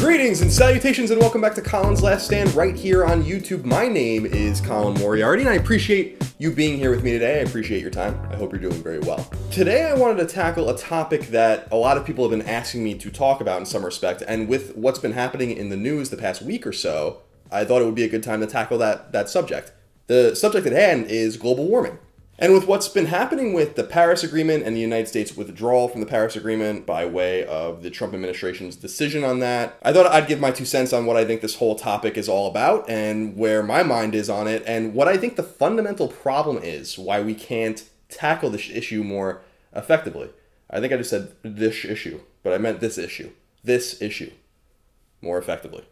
Greetings and salutations and welcome back to Colin's Last Stand right here on YouTube. My name is Colin Moriarty and I appreciate you being here with me today. I appreciate your time. I hope you're doing very well. Today I wanted to tackle a topic that a lot of people have been asking me to talk about in some respect, and with what's been happening in the news the past week or so, I thought it would be a good time to tackle that subject. The subject at hand is global warming. And with what's been happening with the Paris Agreement and the United States withdrawal from the Paris Agreement by way of the Trump administration's decision on that, I thought I'd give my 2 cents on what I think this whole topic is all about and where my mind is on it and what I think the fundamental problem is, why we can't tackle this issue more effectively. I think I just said this issue, but I meant this issue. This issue more effectively.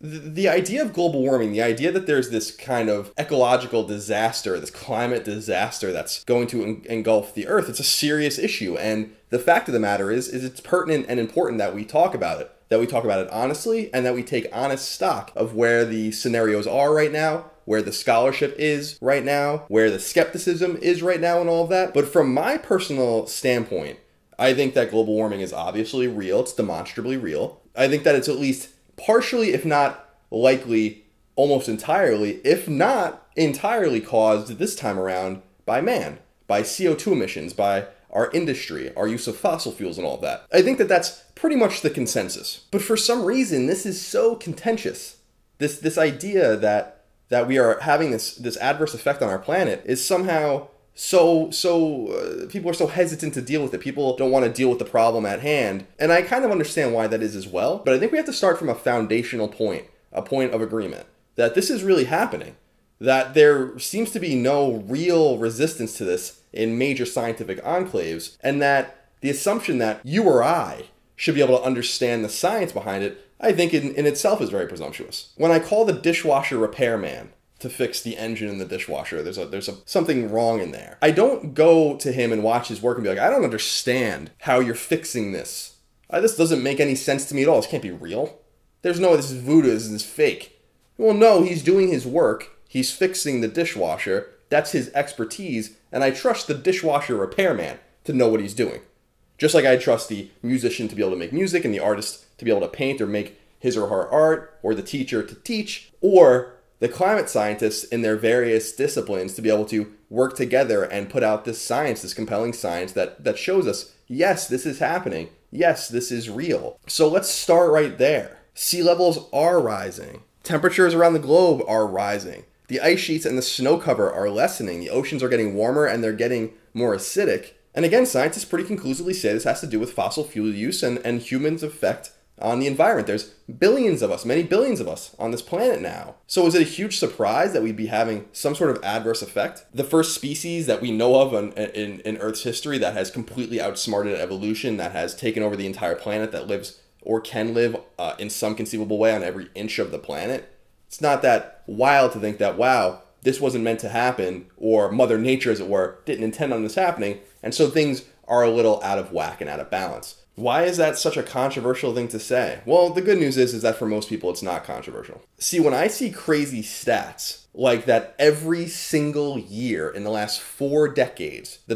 The idea of global warming, the idea that there's this kind of ecological disaster, this climate disaster that's going to engulf the earth, it's a serious issue. And the fact of the matter is it's pertinent and important that we talk about it, honestly, and that we take honest stock of where the scenarios are right now, where the scholarship is right now, where the skepticism is right now and all of that. But from my personal standpoint, I think that global warming is obviously real. It's demonstrably real. I think that it's at least partially, if not likely, almost entirely, if not entirely caused this time around by man, by CO2 emissions, by our industry, our use of fossil fuels and all of that. I think that that's pretty much the consensus. But for some reason, this is so contentious. This idea that we are having this adverse effect on our planet is somehow people are so hesitant to deal with it. People don't want to deal with the problem at hand. And I kind of understand why that is as well. But I think we have to start from a foundational point, a point of agreement, that this is really happening, that there seems to be no real resistance to this in major scientific enclaves, and that the assumption that you or I should be able to understand the science behind it, I think in itself is very presumptuous. When I call the dishwasher repairman to fix the engine in the dishwasher, there's something wrong in there. I don't go to him and watch his work and be like, I don't understand how you're fixing this. This doesn't make any sense to me at all. This can't be real. There's no, this is voodoo, this is fake. Well, no, he's doing his work. He's fixing the dishwasher. That's his expertise. And I trust the dishwasher repairman to know what he's doing. Just like I trust the musician to be able to make music and the artist to be able to paint or make his or her art, or the teacher to teach, or the climate scientists in their various disciplines to be able to work together and put out this science, this compelling science that shows us, yes, this is happening. Yes, this is real. So let's start right there. Sea levels are rising. Temperatures around the globe are rising. The ice sheets and the snow cover are lessening. The oceans are getting warmer and they're getting more acidic. And again, scientists pretty conclusively say this has to do with fossil fuel use and humans' effect on the environment. There's billions of us, many billions of us on this planet now. So is it a huge surprise that we'd be having some sort of adverse effect? The first species that we know of in Earth's history that has completely outsmarted evolution, that has taken over the entire planet, that lives or can live in some conceivable way on every inch of the planet. It's not that wild to think that, wow, this wasn't meant to happen, or Mother Nature, as it were, didn't intend on this happening, and so things are a little out of whack and out of balance. Why is that such a controversial thing to say? Well, the good news is that for most people, it's not controversial. See, when I see crazy stats like that every single year in the last 4 decades, the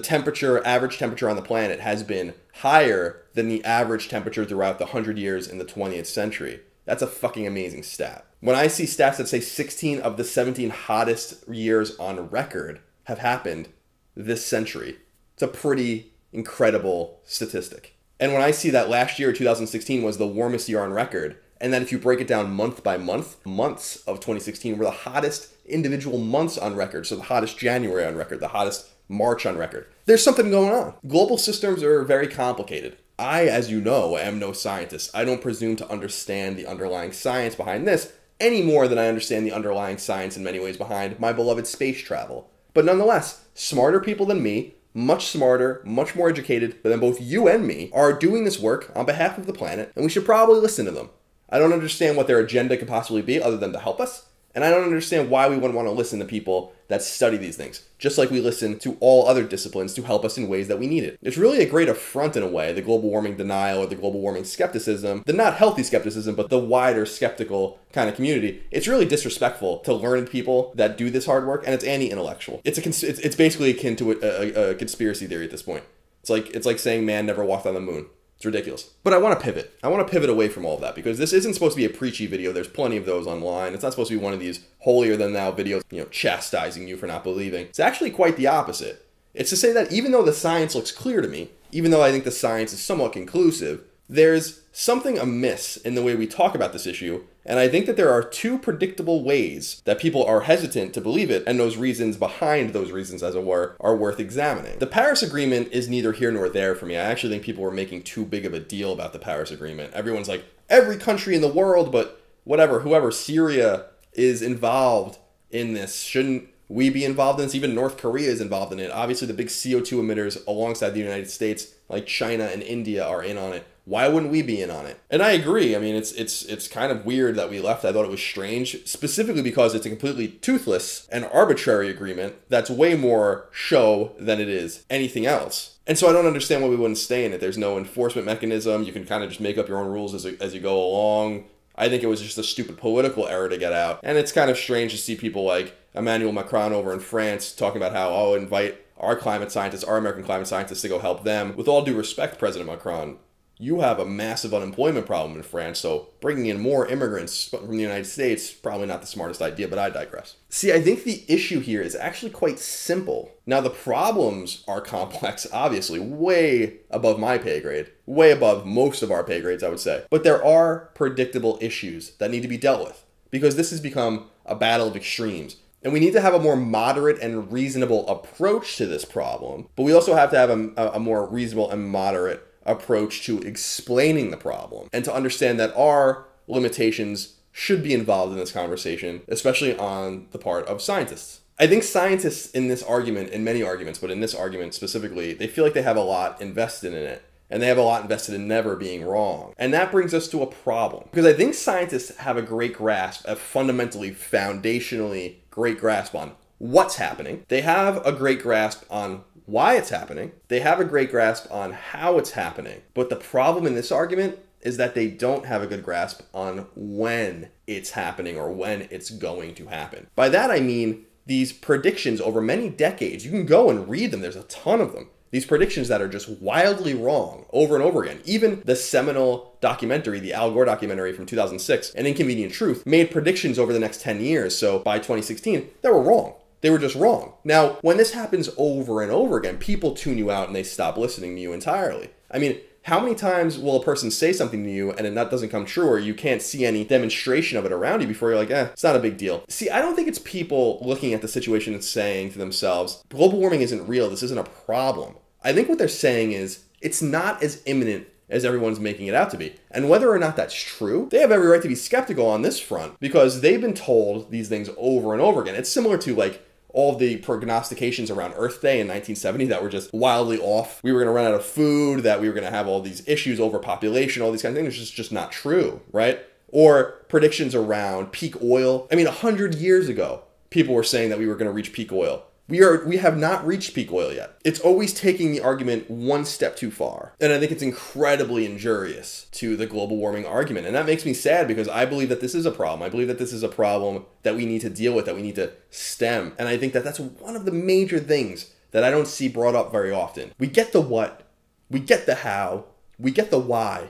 average temperature on the planet has been higher than the average temperature throughout the 100 years in the 20th century. That's a fucking amazing stat. When I see stats that say 16 of the 17 hottest years on record have happened this century, it's a pretty incredible statistic. And when I see that last year, 2016, was the warmest year on record, and that if you break it down month by month, months of 2016 were the hottest individual months on record. So the hottest January on record, the hottest March on record. There's something going on. Global systems are very complicated. I, as you know, am no scientist. I don't presume to understand the underlying science behind this any more than I understand the underlying science in many ways behind my beloved space travel. But nonetheless, smarter people than me, much smarter, much more educated than both you and me, are doing this work on behalf of the planet, and we should probably listen to them. I don't understand what their agenda could possibly be other than to help us, and I don't understand why we wouldn't want to listen to people that study these things, just like we listen to all other disciplines to help us in ways that we need it. It's really a great affront in a way, the global warming denial or the global warming skepticism, the not healthy skepticism, but the wider skeptical kind of community. It's really disrespectful to learned people that do this hard work, and it's anti-intellectual. It's basically akin to a conspiracy theory at this point. It's like saying man never walked on the moon. It's ridiculous. But I want to pivot. I want to pivot away from all of that because this isn't supposed to be a preachy video. There's plenty of those online. It's not supposed to be one of these holier than thou videos, chastising you for not believing. It's actually quite the opposite. It's to say that even though the science looks clear to me, even though I think the science is somewhat conclusive, there's something amiss in the way we talk about this issue, and I think that there are two predictable ways that people are hesitant to believe it, and those reasons behind those reasons, as it were, are worth examining. The Paris Agreement is neither here nor there for me. I actually think people were making too big of a deal about the Paris Agreement. Everyone's like, every country in the world, but whatever, whoever, Syria is involved in this. Shouldn't we be involved in this? Even North Korea is involved in it. Obviously, the big CO2 emitters alongside the United States, like China and India, are in on it. Why wouldn't we be in on it? And I agree. I mean, it's kind of weird that we left. I thought it was strange, specifically because it's a completely toothless and arbitrary agreement that's way more show than it is anything else. And so I don't understand why we wouldn't stay in it. There's no enforcement mechanism. You can kind of just make up your own rules as you go along. I think it was just a stupid political error to get out. And it's kind of strange to see people like Emmanuel Macron over in France talking about how, oh, invite our climate scientists, our American climate scientists to go help them. With all due respect, President Macron, you have a massive unemployment problem in France, so bringing in more immigrants from the United States, probably not the smartest idea, but I digress. See, I think the issue here is actually quite simple. Now, the problems are complex, obviously, way above my pay grade, way above most of our pay grades, I would say. But there are predictable issues that need to be dealt with, because this has become a battle of extremes. And we need to have a more moderate and reasonable approach to this problem, but we also have to have a more reasonable and moderate approach to explaining the problem and to understand that our limitations should be involved in this conversation, especially on the part of scientists. I think scientists in this argument, in many arguments, but in this argument specifically, they feel like they have a lot invested in it, and they have a lot invested in never being wrong. And that brings us to a problem, because I think scientists have a great grasp, a fundamentally, foundationally great grasp on what's happening. They have a great grasp on why it's happening. They have a great grasp on how it's happening. But the problem in this argument is that they don't have a good grasp on when it's happening or when it's going to happen. By that I mean these predictions over many decades. You can go and read them. There's a ton of them. These predictions that are just wildly wrong over and over again. Even the seminal documentary, the Al Gore documentary from 2006, An Inconvenient Truth, made predictions over the next 10 years. So by 2016, they were wrong. They were just wrong. Now, when this happens over and over again, people tune you out and they stop listening to you entirely. I mean, how many times will a person say something to you and that doesn't come true, or you can't see any demonstration of it around you before you're like, it's not a big deal. See, I don't think it's people looking at the situation and saying to themselves, global warming isn't real, this isn't a problem. I think what they're saying is, it's not as imminent as everyone's making it out to be. And whether or not that's true, they have every right to be skeptical on this front because they've been told these things over and over again. It's similar to like all of the prognostications around Earth Day in 1970 that were just wildly off. We were going to run out of food, that we were going to have all these issues, overpopulation, all these kind of things. It's just not true, right? Or predictions around peak oil. I mean, 100 years ago, people were saying that we were going to reach peak oil. We have not reached peak oil yet. It's always taking the argument one step too far. And I think it's incredibly injurious to the global warming argument. And that makes me sad because I believe that this is a problem. I believe that this is a problem that we need to deal with, that we need to stem. And I think that that's one of the major things that I don't see brought up very often. We get the what, we get the how, we get the why,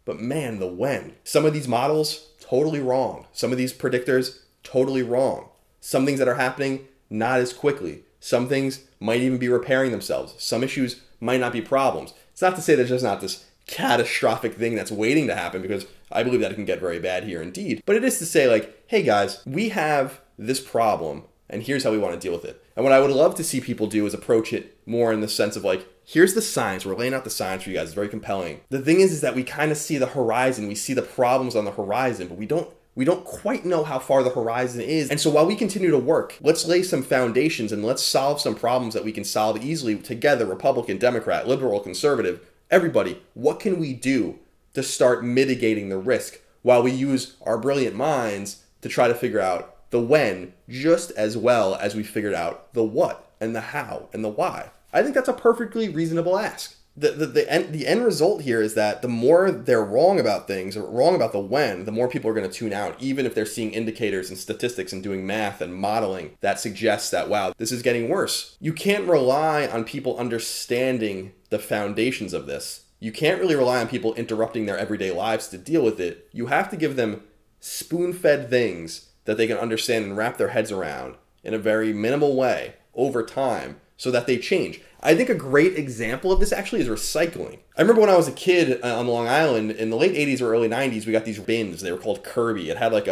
but man, the when. Some of these models, totally wrong. Some of these predictors, totally wrong. Some things that are happening, not as quickly. Some things might even be repairing themselves. Some issues might not be problems. It's not to say there's just not this catastrophic thing that's waiting to happen, because I believe that it can get very bad here indeed. But it is to say like, hey guys, we have this problem and here's how we want to deal with it. And what I would love to see people do is approach it more in the sense of like, here's the science. We're laying out the science for you guys. It's very compelling. The thing is that we kind of see the horizon. We see the problems on the horizon, but we don't quite know how far the horizon is. And so while we continue to work, let's lay some foundations and let's solve some problems that we can solve easily together, Republican, Democrat, liberal, conservative, everybody. What can we do to start mitigating the risk while we use our brilliant minds to try to figure out the when just as well as we figured out the what and the how and the why? I think that's a perfectly reasonable ask. The end result here is that the more they're wrong about things, or wrong about the when, the more people are going to tune out, even if they're seeing indicators and statistics and doing math and modeling that suggests that, wow, this is getting worse. You can't rely on people understanding the foundations of this you can't really rely on people interrupting their everyday lives to deal with it. You have to give them spoon-fed things that they can understand and wrap their heads around in a very minimal way over time so that they change. I think a great example of this actually is recycling. I remember when I was a kid on Long Island in the late 80s or early 90s, we got these bins. They were called Kirby. It had like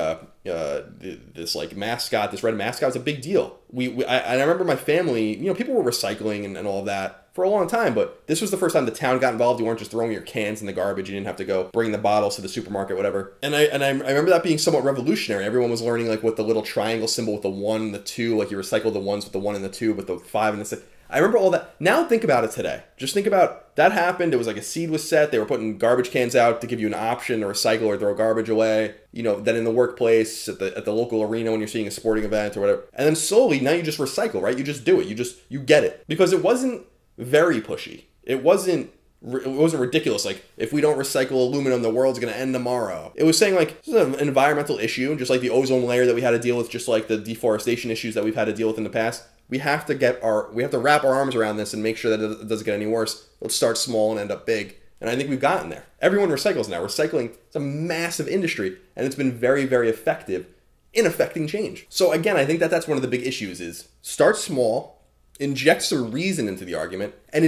this like mascot, this red mascot. It was a big deal. I remember my family, you know, people were recycling and all of that for a long time, but this was the first time the town got involved. You weren't just throwing your cans in the garbage. You didn't have to go bring the bottles to the supermarket, whatever. And I remember that being somewhat revolutionary. Everyone was learning like what the little triangle symbol with the 1 and the 2, like you recycle the ones with the 1 and the 2, but the 5 and the 6. I remember all that. Now think about it today. Just think about that happened. It was like a seed was set. They were putting garbage cans out to give you an option to recycle or throw garbage away. You know, then in the workplace, at the local arena when you're seeing a sporting event or whatever. And then slowly, now you just recycle, right? You just do it. You get it. Because it wasn't very pushy. It wasn't ridiculous. Like, if we don't recycle aluminum, the world's going to end tomorrow. It was saying like, this is an environmental issue, just like the ozone layer that we had to deal with, just like the deforestation issues that we've had to deal with in the past. We have to wrap our arms around this and make sure that it doesn't get any worse. Let's start small and end up big. And I think we've gotten there. Everyone recycles now. Recycling is a massive industry, and it's been very, very effective in affecting change. So again, I think that's one of the big issues is start small, inject some reason into the argument, and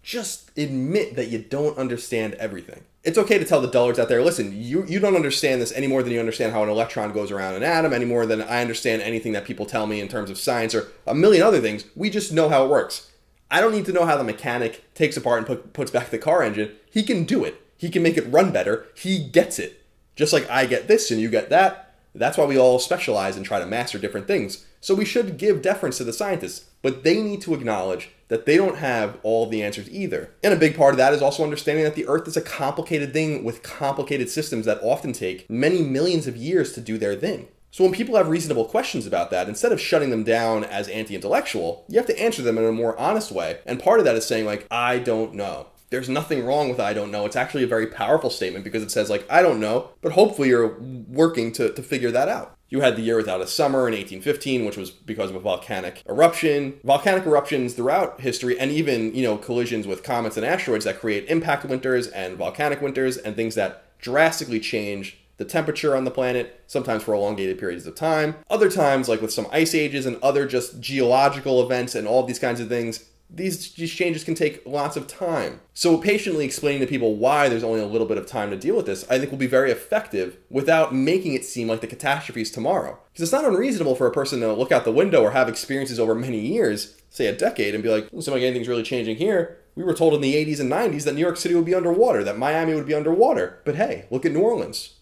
just admit that you don't understand everything. It's okay to tell the dullards out there, listen, you don't understand this any more than you understand how an electron goes around an atom, any more than I understand anything that people tell me in terms of science or a million other things. We just know how it works. I don't need to know how the mechanic takes apart and puts back the car engine. He can do it. He can make it run better. He gets it. Just like I get this and you get that. That's why we all specialize and try to master different things. So we should give deference to the scientists, but they need to acknowledge that they don't have all the answers either. And a big part of that is also understanding that the Earth is a complicated thing with complicated systems that often take many millions of years to do their thing. So when people have reasonable questions about that, instead of shutting them down as anti-intellectual, you have to answer them in a more honest way. And part of that is saying like, I don't know. There's nothing wrong with I don't know. It's actually a very powerful statement because it says like, I don't know, but hopefully you're working to figure that out. You had the year without a summer in 1815, which was because of a volcanic eruption. Volcanic eruptions throughout history, and even, you know, collisions with comets and asteroids that create impact winters and volcanic winters and things that drastically change the temperature on the planet, sometimes for elongated periods of time. Other times, like with some ice ages and other just geological events and all of these kinds of things, these changes can take lots of time. So patiently explaining to people why there's only a little bit of time to deal with this, I think will be very effective without making it seem like the catastrophe is tomorrow. Because it's not unreasonable for a person to look out the window or have experiences over many years, say a decade, and be like, doesn't seem like anything's really changing here. We were told in the 80s and 90s that New York City would be underwater, that Miami would be underwater. But hey, look at New Orleans.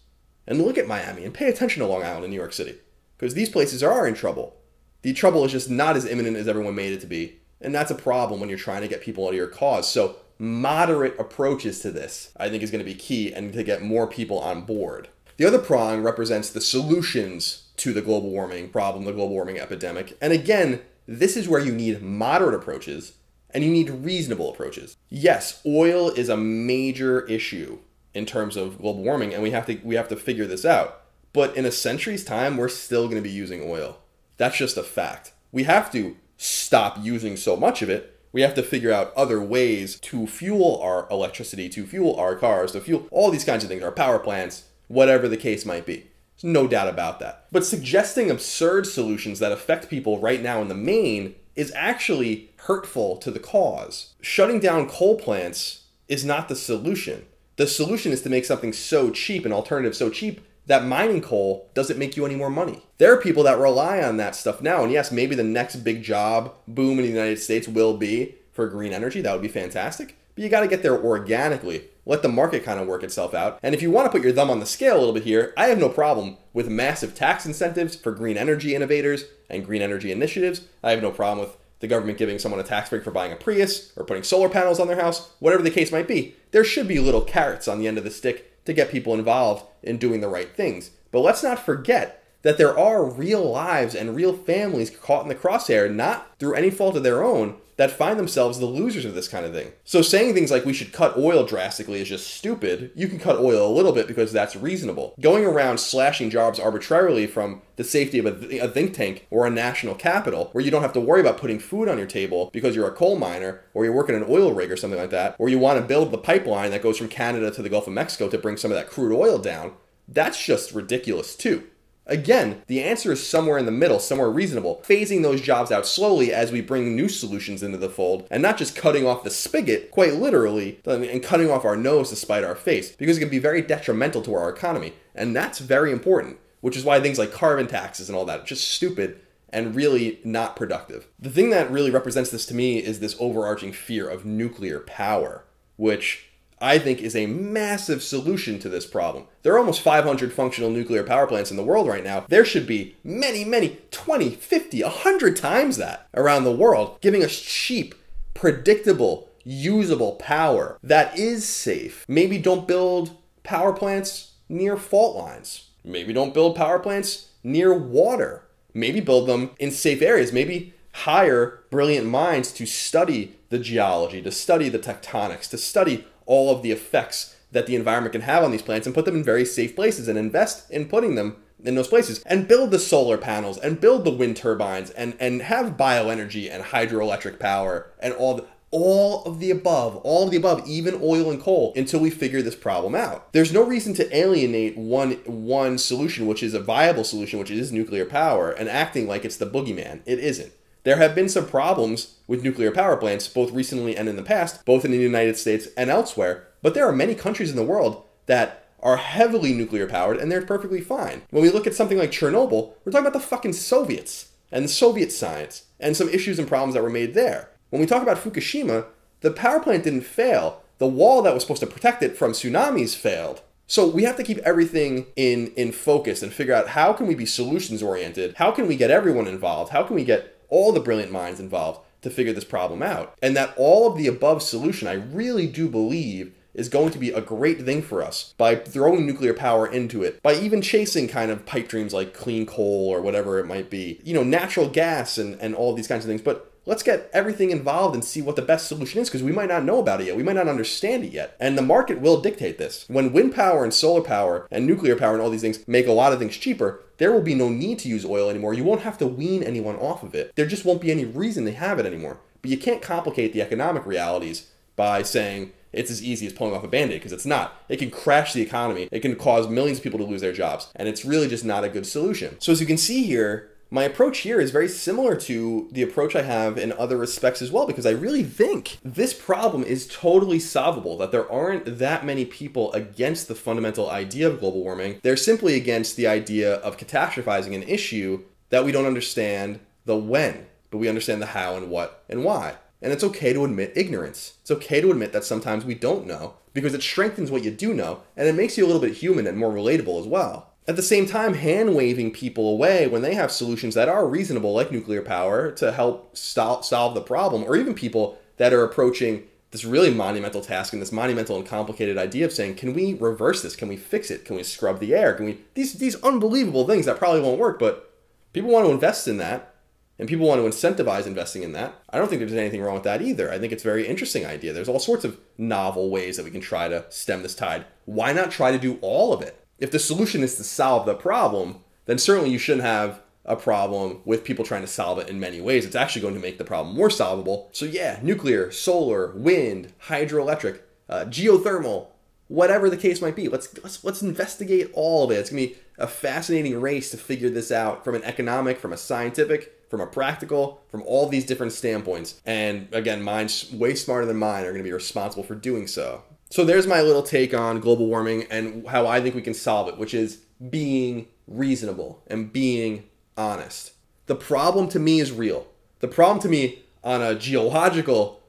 And look at Miami, and pay attention to Long Island and New York City. Because these places are in trouble. The trouble is just not as imminent as everyone made it to be. And that's a problem when you're trying to get people out of your cause. So moderate approaches to this, I think, is going to be key and to get more people on board. The other prong represents the solutions to the global warming problem, the global warming epidemic. And again, this is where you need moderate approaches and you need reasonable approaches. Yes, oil is a major issue in terms of global warming, and we have to figure this out. But in a century's time, we're still going to be using oil. That's just a fact. We have to stop using so much of it. We have to figure out other ways to fuel our electricity, to fuel our cars, to fuel all these kinds of things, our power plants, whatever the case might be. There's no doubt about that. But suggesting absurd solutions that affect people right now in the main is actually hurtful to the cause. Shutting down coal plants is not the solution. The solution is to make something so cheap, an alternative so cheap, that mining coal doesn't make you any more money. There are people that rely on that stuff now. And yes, maybe the next big job boom in the United States will be for green energy. That would be fantastic. But you got to get there organically. Let the market kind of work itself out. And if you want to put your thumb on the scale a little bit here, I have no problem with massive tax incentives for green energy innovators and green energy initiatives. I have no problem with the government giving someone a tax break for buying a Prius or putting solar panels on their house, whatever the case might be. There should be little carrots on the end of the stick to get people involved in doing the right things. But let's not forget that there are real lives and real families caught in the crosshair, not through any fault of their own, that find themselves the losers of this kind of thing. So saying things like we should cut oil drastically is just stupid. You can cut oil a little bit because that's reasonable. Going around slashing jobs arbitrarily from the safety of a think tank or a national capital, where you don't have to worry about putting food on your table because you're a coal miner or you're working an oil rig or something like that, or you want to build the pipeline that goes from Canada to the Gulf of Mexico to bring some of that crude oil down, that's just ridiculous too. Again, the answer is somewhere in the middle, somewhere reasonable, phasing those jobs out slowly as we bring new solutions into the fold, and not just cutting off the spigot, quite literally, and cutting off our nose to spite our face, because it can be very detrimental to our economy, and that's very important, which is why things like carbon taxes and all that are just stupid and really not productive. The thing that really represents this to me is this overarching fear of nuclear power, which I think is a massive solution to this problem. There are almost 500 functional nuclear power plants in the world right now. There should be many, 20, 50, 100 times that around the world, giving us cheap, predictable, usable power that is safe. Maybe don't build power plants near fault lines. Maybe don't build power plants near water. Maybe build them in safe areas. Maybe hire brilliant minds to study the geology, to study the tectonics, to study all of the effects that the environment can have on these plants and put them in very safe places and invest in putting them in those places and build the solar panels and build the wind turbines and have bioenergy and hydroelectric power and all of the above, even oil and coal, until we figure this problem out. There's no reason to alienate one solution, which is a viable solution, which is nuclear power, and acting like it's the boogeyman. It isn't. There have been some problems with nuclear power plants, both recently and in the past, both in the United States and elsewhere, but there are many countries in the world that are heavily nuclear powered and they're perfectly fine. When we look at something like Chernobyl, we're talking about the fucking Soviets and the Soviet science and some issues and problems that were made there. When we talk about Fukushima, the power plant didn't fail. The wall that was supposed to protect it from tsunamis failed. So we have to keep everything in focus and figure out how can we be solutions oriented? How can we get everyone involved? How can we get all the brilliant minds involved to figure this problem out? And that all of the above solution, I really do believe, is going to be a great thing for us by throwing nuclear power into it, by even chasing kind of pipe dreams like clean coal or whatever it might be, natural gas and all of these kinds of things. But let's get everything involved and see what the best solution is, because we might not know about it yet. We might not understand it yet. And the market will dictate this. When wind power and solar power and nuclear power and all these things make a lot of things cheaper, there will be no need to use oil anymore. You won't have to wean anyone off of it. There just won't be any reason to have it anymore. But you can't complicate the economic realities by saying it's as easy as pulling off a Band-Aid, because it's not. It can crash the economy. It can cause millions of people to lose their jobs. And it's really just not a good solution. So as you can see here, my approach here is very similar to the approach I have in other respects as well, because I really think this problem is totally solvable, that there aren't that many people against the fundamental idea of global warming. They're simply against the idea of catastrophizing an issue that we don't understand the when, but we understand the how and what and why. And it's okay to admit ignorance. It's okay to admit that sometimes we don't know, because it strengthens what you do know, and it makes you a little bit human and more relatable as well. At the same time, hand-waving people away when they have solutions that are reasonable, like nuclear power, to help solve the problem, or even people that are approaching this really monumental task and this monumental and complicated idea of saying, can we reverse this? Can we fix it? Can we scrub the air? Can we these unbelievable things that probably won't work, but people want to invest in that, and people want to incentivize investing in that. I don't think there's anything wrong with that either. I think it's a very interesting idea. There's all sorts of novel ways that we can try to stem this tide. Why not try to do all of it? If the solution is to solve the problem, then certainly you shouldn't have a problem with people trying to solve it in many ways. It's actually going to make the problem more solvable. So yeah, nuclear, solar, wind, hydroelectric, geothermal, whatever the case might be. Let's investigate all of it. It's going to be a fascinating race to figure this out from an economic, from a scientific, from a practical, from all these different standpoints. And again, minds way smarter than mine are going to be responsible for doing so. So there's my little take on global warming and how I think we can solve it, which is being reasonable and being honest. The problem to me is real. The problem to me on a geological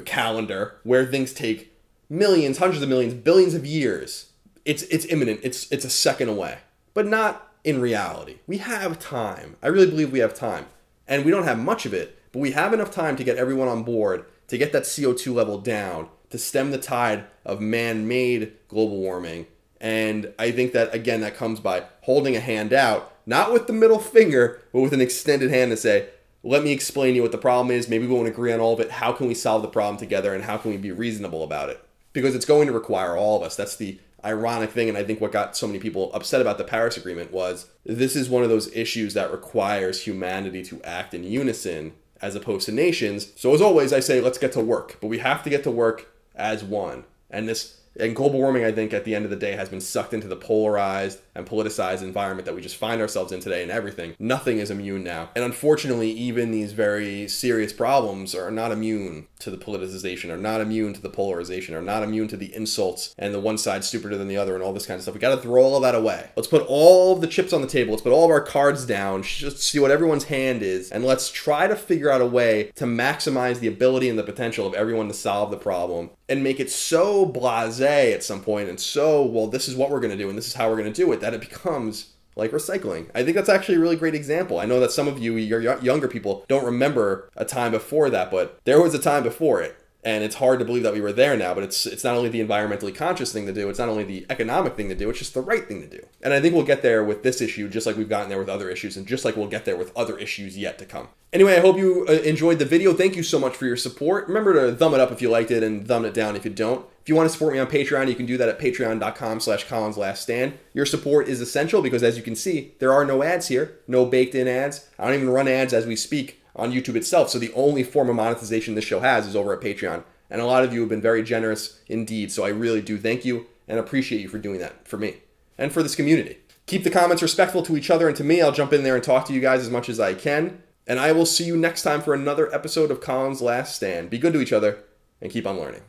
calendar where things take millions, hundreds of millions, billions of years, it's imminent. It's a second away, but not in reality. We have time. I really believe we have time, and we don't have much of it, but we have enough time to get everyone on board, to get that CO2 level down, to stem the tide of man-made global warming. And I think that, again, that comes by holding a hand out, not with the middle finger, but with an extended hand to say, Let me explain to you what the problem is. Maybe we won't agree on all of it. How can we solve the problem together, and how can we be reasonable about it? Because it's going to require all of us. That's the ironic thing, and I think what got so many people upset about the Paris Agreement was this is one of those issues that requires humanity to act in unison as opposed to nations. So as always, I say let's get to work, but we have to get to work as one. And global warming, I think, at the end of the day, has been sucked into the polarized and politicized environment that we just find ourselves in today, and everything. Nothing is immune now. And unfortunately, even these very serious problems are not immune to the politicization, are not immune to the polarization, are not immune to the insults and the one side stupider than the other and all this kind of stuff. We got to throw all of that away. Let's put all of the chips on the table. Let's put all of our cards down, just see what everyone's hand is, and let's try to figure out a way to maximize the ability and the potential of everyone to solve the problem and make it so blasé at some point and so, well, this is what we're going to do and this is how we're going to do it, that it becomes like recycling. I think that's actually a really great example. I know that some of you, your younger people, don't remember a time before that, but there was a time before it. And it's hard to believe that we were there now, but it's not only the environmentally conscious thing to do, it's not only the economic thing to do, it's just the right thing to do. And I think we'll get there with this issue, just like we've gotten there with other issues, and just like we'll get there with other issues yet to come. Anyway, I hope you enjoyed the video. Thank you so much for your support. Remember to thumb it up if you liked it and thumb it down if you don't. If you want to support me on Patreon, you can do that at patreon.com/ColinsLastStand. Your support is essential because, as you can see, there are no ads here, no baked-in ads. I don't even run ads as we speak on YouTube itself, so the only form of monetization this show has is over at Patreon. And a lot of you have been very generous indeed, so I really do thank you and appreciate you for doing that for me and for this community. Keep the comments respectful to each other and to me. I'll jump in there and talk to you guys as much as I can. And I will see you next time for another episode of Colin's Last Stand. Be good to each other and keep on learning.